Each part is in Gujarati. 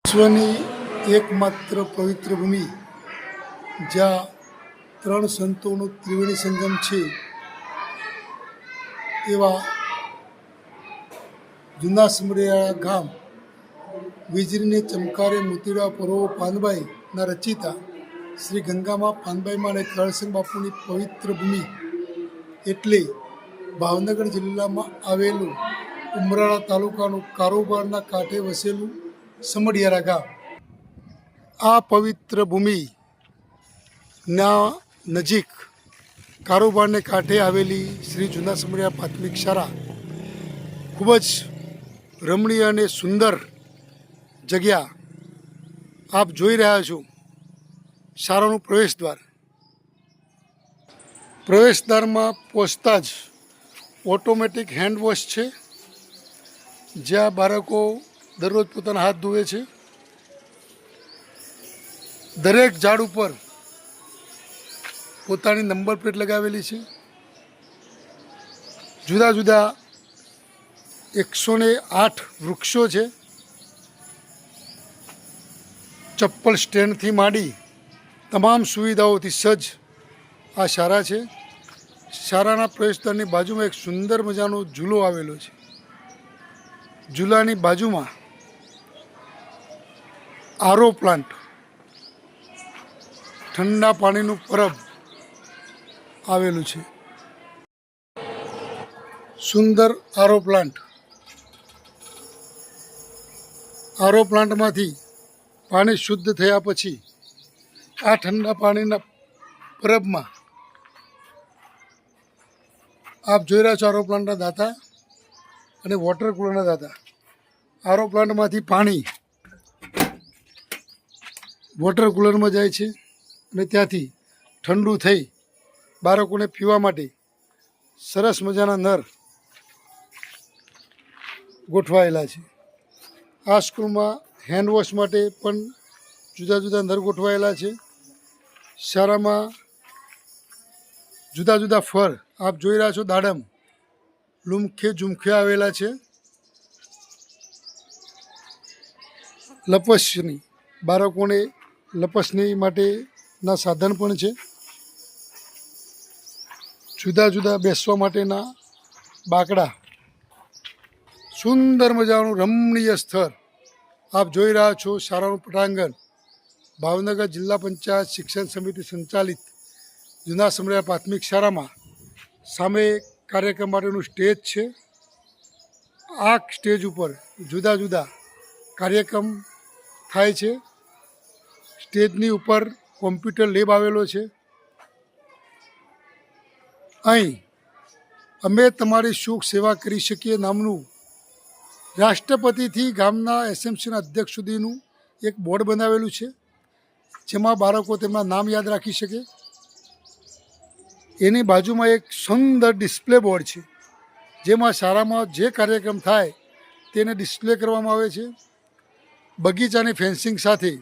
વિશ્વની એકમાત્ર પવિત્ર ભૂમિ જ્યાં ત્રણ સંતોનું ત્રિવેણી સંગમ છે એવા જૂના સમરિયા ગામ વીજળીને ચમકારે મોતીડા પરો પાનબાઈના રચિતા શ્રી ગંગામાં પાનબાઈમાં અને કરણસિંહ બાપુની પવિત્ર ભૂમિ એટલે ભાવનગર જિલ્લામાં આવેલું ઉમરાળા તાલુકાનું કારોબારના કાંઠે વસેલું સમડિયારા ગામ. આ પવિત્ર ભૂમિના નજીક કારોબારને કાંઠે આવેલી શ્રી જૂના સમડિયા પ્રાથમિક શાળા ખૂબ જ રમણીય અને સુંદર જગ્યા આપ જોઈ રહ્યા છો. શાળાનું પ્રવેશદ્વારમાં પહોંચતા જ ઓટોમેટિક હેન્ડ વોશ છે, જ્યાં બાળકો દરરોજ પોતાના હાથ ધોવે છે. દરેક ઝાડ ઉપર પોતાની નંબર પ્લેટ લગાવેલી છે. જુદા જુદા 108 વૃક્ષો છે. ચપ્પલ સ્ટેન્ડથી માંડી તમામ સુવિધાઓથી સજ્જ આ શાળા છે. શાળાના પ્રવેશદ્વારની બાજુમાં એક સુંદર મજાનો ઝૂલો આવેલો છે. ઝૂલાની બાજુમાં આરો પ્લાન્ટ, ઠંડા પાણીનું પરબ આવેલું છે. સુંદર આરો પ્લાન્ટમાંથી પાણી શુદ્ધ થયા પછી આ ઠંડા પાણીના પરબમાં આપ જોઈ રહ્યા છો આરો પ્લાન્ટના દાતા અને વોટર કુલરના દાતા. આરો પ્લાન્ટમાંથી પાણી વોટર કુલરમાં જાય છે અને ત્યાંથી ઠંડુ થઈ બાળકોને પીવા માટે સરસ મજાના નળ ગોઠવાયેલા છે. આ સ્કૂલમાં હેન્ડ વોશ માટે પણ જુદા જુદા નળ ગોઠવાયેલા છે. શાળામાં જુદા જુદા ફળ આપ જોઈ રહ્યા છો. દાડમ લુમખે ઝુમખે આવેલા છે. લપસણી બાળકોને લપસણી માટેના સાધન પણ છે. જુદા જુદા બેસવા માટેના બાકડા. સુંદર મજાનું રમણીય સ્થળ આપ જોઈ રહ્યા છો. શાળાનું પટાંગણ ભાવનગર જિલ્લા પંચાયત શિક્ષણ સમિતિ સંચાલિત જૂના સમડિયા પ્રાથમિક શાળામાં સામે કાર્યક્રમ માટેનું સ્ટેજ છે. આ સ્ટેજ ઉપર જુદા જુદા કાર્યક્રમ થાય છે. સ્ટેજની ઉપર કોમ્પ્યુટર લેબ આવેલો છે. અહીં અમે તમારી સુખ સેવા કરી શકીએ નામનું રાષ્ટ્રપતિથી ગામના એસએમસીના અધ્યક્ષ સુધીનું એક બોર્ડ બનાવેલું છે, જેમાં બાળકો તેમના નામ યાદ રાખી શકે. એની બાજુમાં એક સુંદર ડિસ્પ્લે બોર્ડ છે, જેમાં શાળામાં જે કાર્યક્રમ થાય તેને ડિસ્પ્લે કરવામાં આવે છે. બગીચાની ફેન્સિંગ સાથે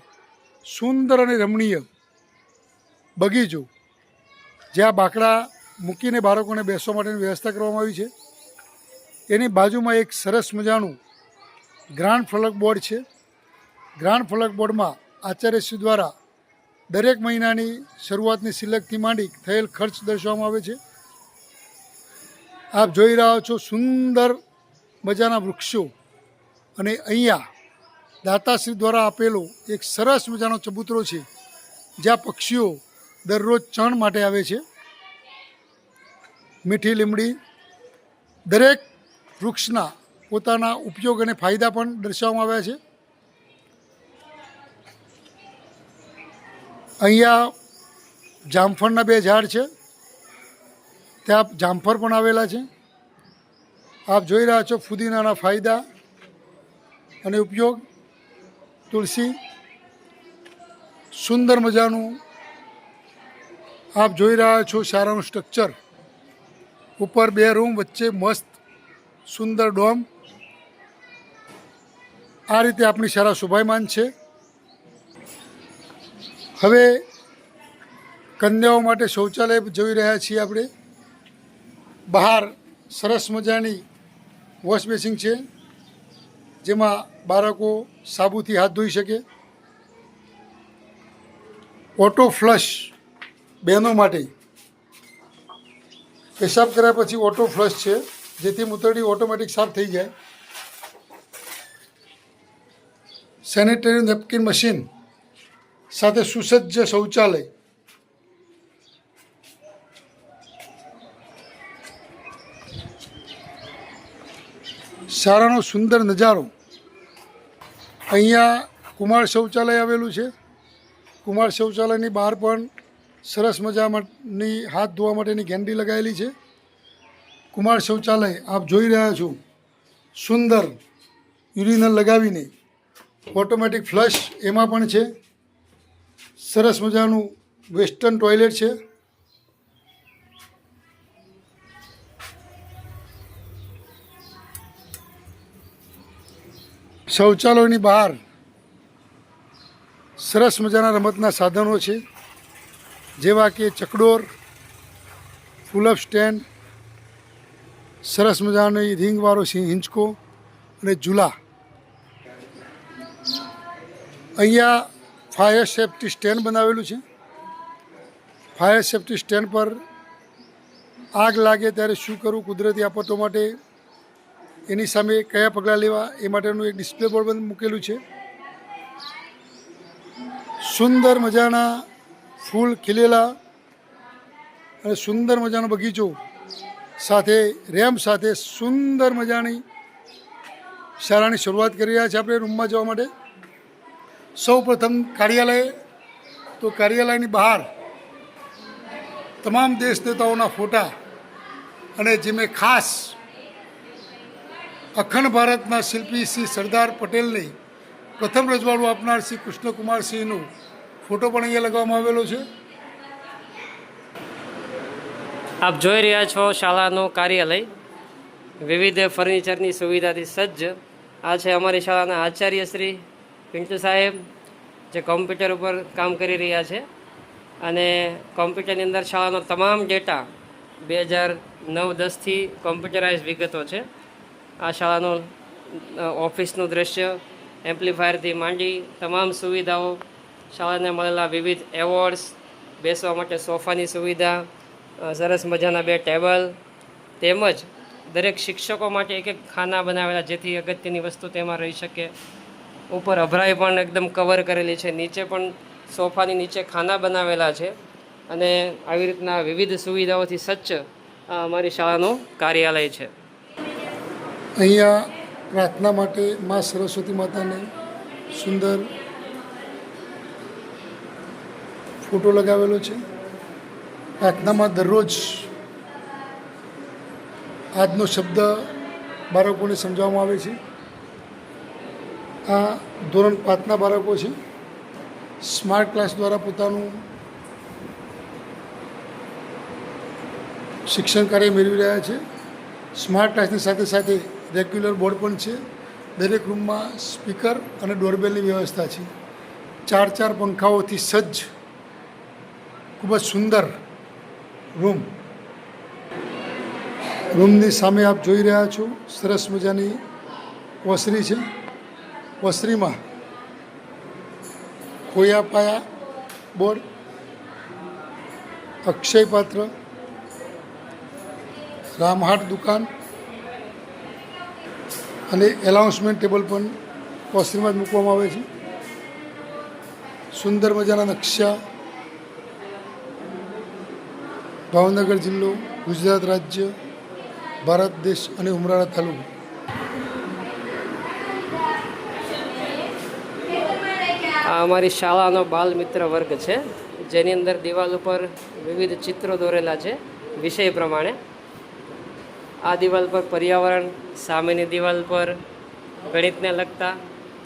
સુંદર અને રમણીય બગીચો, જ્યાં બાકડા મૂકીને બાળકોને બેસવા માટેની વ્યવસ્થા કરવામાં આવી છે. એની બાજુમાં એક સરસ મજાનું ગ્રાન્ડ ફલક બોર્ડ છે. ગ્રાન્ડ ફલક બોર્ડમાં આચાર્યશ્રી દ્વારા દરેક મહિનાની શરૂઆતની સિલકથી માંડી થયેલ ખર્ચ દર્શાવવામાં આવે છે. આપ જોઈ રહ્યા છો સુંદર મજાના વૃક્ષો અને અહીંયા દાતાશ્રી દ્વારા આપેલો એક સરસ મજાનો ચબૂતરો છે, જ્યાં પક્ષીઓ દરરોજ ચણ માટે આવે છે. મીઠી લીમડી દરેક વૃક્ષના પોતાના ઉપયોગ અને ફાયદા પણ દર્શાવવામાં આવ્યા છે. અહીંયા જામફળના 2 ઝાડ છે, ત્યાં જામફળ પણ આવેલા છે. આપ જોઈ રહ્યા છો ફુદીનાના ફાયદા અને ઉપયોગ. તુલસી સુંદર મજાનું આપ જોઈ રહ્યા છો. શાળાનું સ્ટ્રક્ચર ઉપર 2 રૂમ, વચ્ચે મસ્ત સુંદર ડોમ. આ રીતે આપણી શાળા શોભાયમાન છે. હવે કન્યાઓ માટે શૌચાલય જોઈ રહ્યા છીએ આપણે. બહાર સરસ મજાની વોશ બેસિન છે, જેમાં બાળકો સાબુથી હાથ ધોઈ શકે, ઓટો ફ્લશ બહેનો માટે પેશાબ કર્યા પછી ઓટો ફ્લશ છે, જેથી મૂતરડી ઓટોમેટિક સાફ થઈ જાય, સેનિટરી નેપકિન મશીન સાથે સુસજ્જ શૌચાલય, શાળાનો સુંદર નજારો. અહીંયા કુમાર શૌચાલય આવેલું છે. કુમાર શૌચાલયની બહાર પણ સરસ મજાની હાથ ધોવા માટેની ગેંડી લગાવેલી છે. કુમાર શૌચાલય આપ જોઈ રહ્યા છો, સુંદર યુરિનલ લગાવીને ઓટોમેટિક ફ્લશ એમાં પણ છે. સરસ મજાનું વેસ્ટર્ન ટોયલેટ છે. શૌચાલયની બહાર સરસ મજાના રમતના સાધનો છે, જેવા કે ચકડોર, ફૂલઅપ સ્ટેન્ડ, સરસ મજાની રિંગવાળો હિંચકો અને ઝૂલા. અહીંયા ફાયર સેફ્ટી સ્ટેન્ડ બનાવેલું છે. ફાયર સેફ્ટી સ્ટેન્ડ પર આગ લાગે ત્યારે શું કરવું, કુદરતી આફતો માટે એની સામે કયા પગલાં લેવા એ માટેનું એક ડિસ્પ્લે બોર્ડ પણ મૂકેલું છે. સુંદર મજાના ફૂલ ખીલેલા અને સુંદર મજાનો બગીચો સાથે રેમ્પ સાથે સુંદર મજાની શાળાની શરૂઆત કરી રહ્યા છીએ આપણે રૂમમાં જવા માટે. સૌ પ્રથમ કાર્યાલય, તો કાર્યાલયની બહાર તમામ દેશ નેતાઓના ફોટા અને જેમાં ખાસ અખંડ ભારતના શિલ્પી શ્રી સરદાર પટેલને પ્રથમ રજવાડું આપનાર શ્રી કૃષ્ણકુમારસિંહનો ફોટો પણ અહીંયા લગાવવામાં આવેલો છે. આપ જોઈ રહ્યા છો શાળાનું કાર્યાલય, વિવિધ ફર્નિચરની સુવિધાથી સજ્જ. આ છે અમારી શાળાના આચાર્ય શ્રી પિન્ટુ સાહેબ, જે કોમ્પ્યુટર ઉપર કામ કરી રહ્યા છે અને કોમ્પ્યુટરની અંદર શાળાનો તમામ ડેટા 2009-10થી કોમ્પ્યુટરાઇઝ વિગતો છે. આ શાળાનું ઓફિસનું દૃશ્ય, એમ્પ્લીફાયરથી માંડી તમામ સુવિધાઓ, શાળાને મળેલા વિવિધ એવોર્ડ્સ, બેસવા માટે સોફાની સુવિધા, સરસ મજાના 2 ટેબલ, તેમજ દરેક શિક્ષકો માટે એક ખાના બનાવેલા જેથી અગત્યની વસ્તુ તેમાં રહી શકે. ઉપર અભરાઈ પણ એકદમ કવર કરેલી છે, નીચે પણ સોફાની નીચે ખાના બનાવેલા છે અને આવી રીતના વિવિધ સુવિધાઓથી સજ્જ આ અમારી શાળાનું કાર્યાલય છે. અહીંયા પ્રાર્થના માટે મા સરસ્વતી માતાને સુંદર ફોટો લગાવેલો છે. પ્રાર્થનામાં દરરોજ આજનો શબ્દ બાળકોને સમજાવવામાં આવે છે. આ ધોરણ 5ના બાળકો છે. સ્માર્ટ ક્લાસ દ્વારા પોતાનું શિક્ષણ કાર્ય મેળવી રહ્યા છે. સ્માર્ટ ક્લાસની સાથે સાથે રેગ્યુલર બોર્ડ પણ છે. દરેક રૂમમાં સ્પીકર અને ડોરબેલની વ્યવસ્થા છે. 4 પંખાઓથી સજ્જ ખૂબ જ સુંદર રૂમની સામે આપ જોઈ રહ્યા છો સરસ મજાની ઓસરી છે. ઓસરીમાં ખોયા પાયા બોર્ડ, અક્ષય પાત્ર, રામહાટ દુકાન અને એનાઉન્સમેન્ટ ટેબલ પણ ઓસરીમાં જ મૂકવામાં આવે છે. સુંદર મજાના નકશા, ભાવનગર જિલ્લો, ગુજરાત રાજ્ય, ભારત દેશ અને ઉમરાળા તાલુકો. આ અમારી શાળાનો બાલ મિત્ર વર્ગ છે, જેની અંદર દિવાલ ઉપર વિવિધ ચિત્રો દોરેલા છે વિષય પ્રમાણે. આ દિવાલ પર પર્યાવરણ, સામેની દિવાલ પર ગણિતને લગતા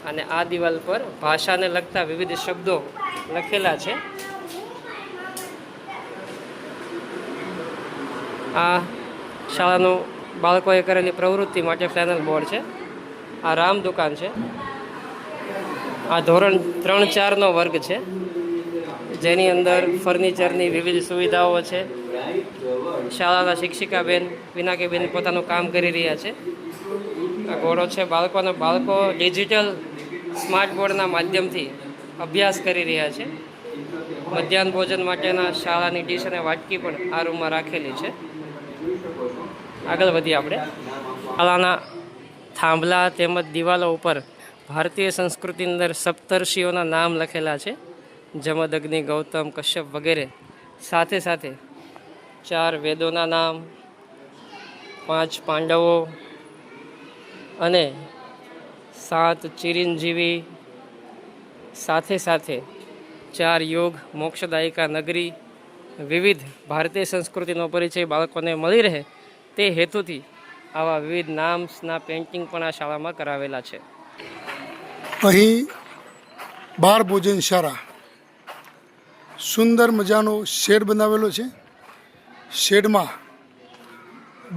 અને આ દિવાલ પર ભાષાને લગતા વિવિધ શબ્દો લખેલા છે. આ શાળાનું બાળકોએ કરેલી પ્રવૃત્તિ માટે ફ્લેનલ બોર્ડ છે. આ રામ દુકાન છે. આ ધોરણ 3-4નો વર્ગ છે, જેની અંદર ફર્નિચરની વિવિધ સુવિધાઓ છે. શાળાના શિક્ષિકાબેન પિનાકીબેન પોતાનું કામ કરી રહ્યા છે. આ ઘોડો છે. બાળકો ડિજિટલ સ્માર્ટ બોર્ડના માધ્યમથી અભ્યાસ કરી રહ્યા છે. મધ્યાહન ભોજન માટેના શાળાની ડીશ અને વાટકી પણ આ રૂમમાં રાખેલી છે. આગળ વધીએ આપણે. શાળાના થાંભલા તેમજ દિવાલો ઉપર ભારતીય સંસ્કૃતિની અંદર સપ્તર્ષિઓના નામ લખેલા છે. જમદ, અગ્નિ, ગૌતમ, કશ્યપ વગેરે. સાથે સાથે 4 વેદોના નામ, 5 પાંડવો અને 7 ચિરંજીવી, સાથે સાથે 4 યોગ મોક્ષદાયિકા નગરી. વિવિધ ભારતીય સંસ્કૃતિનો પરિચય બાળકોને મળી રહે તે હેતુથી આવા વિવિધ નામ્સના પેઇન્ટિંગ પણ આ શાળામાં કરાવેલા છે. અહીં બાર ભોજનશાળા સુંદર મજાનો શેડ બનાવેલો છે. શેડમાં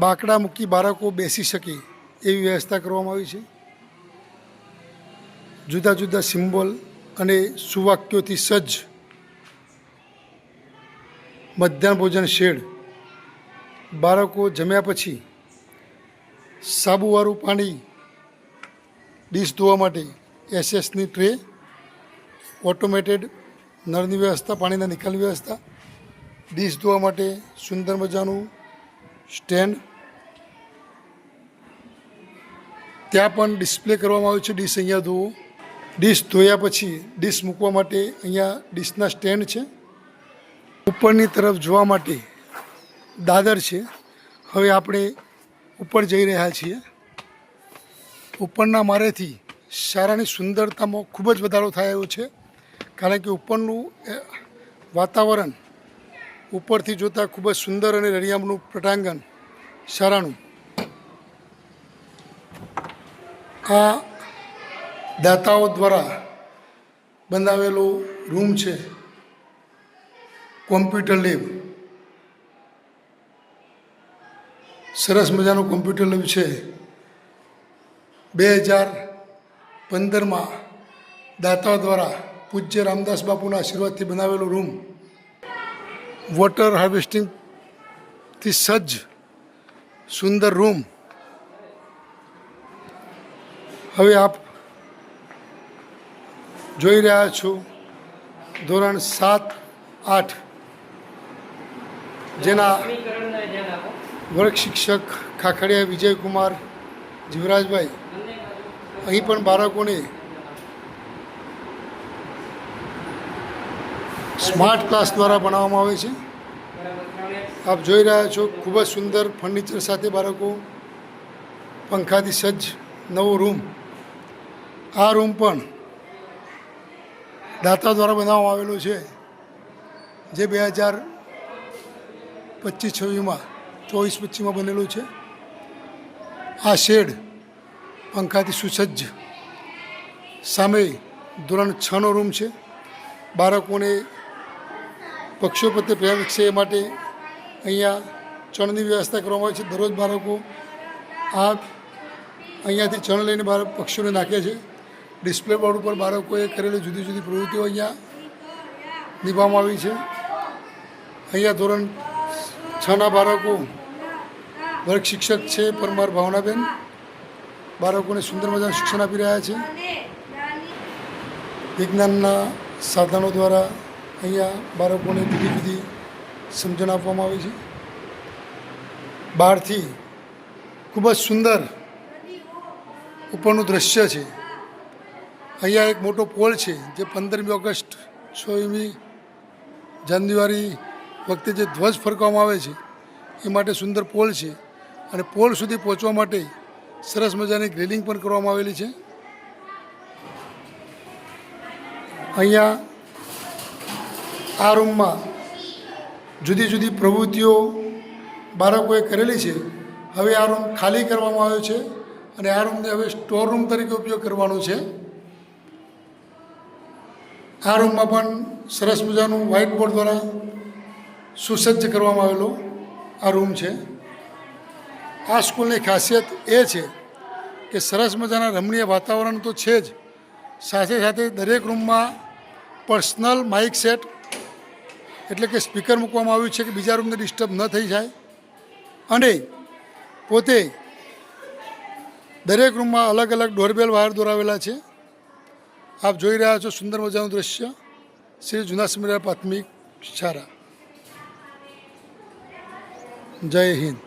બાકડા મૂકી બાળકો બેસી શકે એવી વ્યવસ્થા કરવામાં આવી છે. જુદા જુદા સિમ્બોલ અને સુવાક્યોથી સજ્જ મધ્યાહન ભોજન શેડ. બાળકો જમ્યા પછી સાબુવાળું પાણી, ડીશ ધોવા માટે એસએસની ટ્રે, ઓટોમેટેડ નળની વ્યવસ્થા, પાણીના નિકાલની વ્યવસ્થા, ડીશ ધોવા માટે સુંદર મજાનું સ્ટેન્ડ. ત્યાં પણ ડિસ્પ્લે કરવામાં આવ્યું છે ડીશ અહીંયા ધોવો. ડીશ ધોયા પછી ડીશ મૂકવા માટે અહીંયા ડીશના સ્ટેન્ડ છે. ઉપરની તરફ જોવા માટે દાદર છે. હવે આપણે ઉપર જઈ રહ્યા છીએ. ઉપરના માળેથી શાળાની સુંદરતામાં ખૂબ જ વધારો થયો છે, કારણ કે ઉપરનું વાતાવરણ ઉપરથી જોતાં ખૂબ જ સુંદર અને રળિયામણું પટાંગણ શાળાનું. આ દાતાઓ દ્વારા બનાવેલો રૂમ છે કોમ્પ્યુટર લેબ. સરસ મજાનું કોમ્પ્યુટર લેબ છે. 2015માં દાતાઓ દ્વારા પૂજ્ય રામદાસ બાપુના આશીર્વાદથી બનાવેલો રૂમ. વોટર હાર્વેસ્ટિંગથી સજ્જ સુંદર રૂમ. હવે આપ જોઈ રહ્યા છો ધોરણ 7-8 જેના વર્ગ શિક્ષક ખાખડિયા વિજયકુમાર જીવરાજભાઈ અહીં પણ બાળકોને સ્માર્ટ ક્લાસ દ્વારા ભણાવવામાં આવે છે. આપ જોઈ રહ્યા છો ખૂબ જ સુંદર ફર્નિચર સાથે બાળકો, પંખાથી સજ્જ નવો રૂમ. આ રૂમ પણ દાતા દ્વારા બનાવવામાં આવેલો છે, જે 2025-26માં બનેલું છે. આ શેડ પંખાથી સુસજ્જ. સામે ધોરણ 6નો રૂમ છે. બાળકોને પક્ષીઓ પ્રત્યે પ્રેમ વિકસે એ માટે અહીંયા ચણની વ્યવસ્થા કરવામાં આવી છે. દરરોજ બાળકો આ અહીંયાથી ચણ લઈને પક્ષીઓને નાખે છે. ડિસ્પ્લે બોર્ડ ઉપર બાળકોએ કરેલી જુદી જુદી પ્રવૃત્તિઓ અહીંયા નિભાવવામાં આવી છે. અહીંયા ધોરણ 6ના બાળકો વર્ગ શિક્ષક છે પરમાર ભાવનાબેન બાળકોને સુંદર મજાનું શિક્ષણ આપી રહ્યા છે. વિજ્ઞાનના સાધનો દ્વારા અહીંયા બાળકોને જુદી જુદી સમજણ આપવામાં આવી છે. બહારથી ખૂબ જ સુંદર ઉપરનું દ્રશ્ય છે. અહીંયા એક મોટો પોલ છે જે 15મી ઓગસ્ટ 16મી જાન્યુઆરી વખતે જે ધ્વજ ફરકાવવામાં આવે છે એ માટે સુંદર પોલ છે. અને પોલ સુધી પહોંચવા માટે સરસ મજાની ગ્રીલિંગ પણ કરવામાં આવેલી છે. અહીંયા આ રૂમમાં જુદી જુદી પ્રવૃત્તિઓ બાળકોએ કરેલી છે. હવે આ રૂમ ખાલી કરવામાં આવ્યો છે અને આ રૂમને હવે સ્ટોર રૂમ તરીકે ઉપયોગ કરવાનો છે. આ રૂમમાં પણ સરસ મજાનું વ્હાઇટ બોર્ડ દ્વારા સુસજ્જ કરવામાં આવેલો આ રૂમ છે. આ સ્કૂલની ખાસિયત એ છે કે સરસ મજાના રમણીય વાતાવરણ તો છે જ, સાથે સાથે દરેક રૂમમાં પર્સનલ માઇક સેટ એટલે કે સ્પીકર મૂકવામાં આવ્યું છે કે બીજા રૂમને ડિસ્ટર્બ ન થઈ જાય. અને પોતે દરેક રૂમમાં અલગ અલગ ડોરબેલ વાયર દોરાવેલા છે. આપ જોઈ રહ્યા છો સુંદર મજાનું દ્રશ્ય શ્રી જૂના સમીરા પ્રાથમિક શાળા. જય હિન્દ.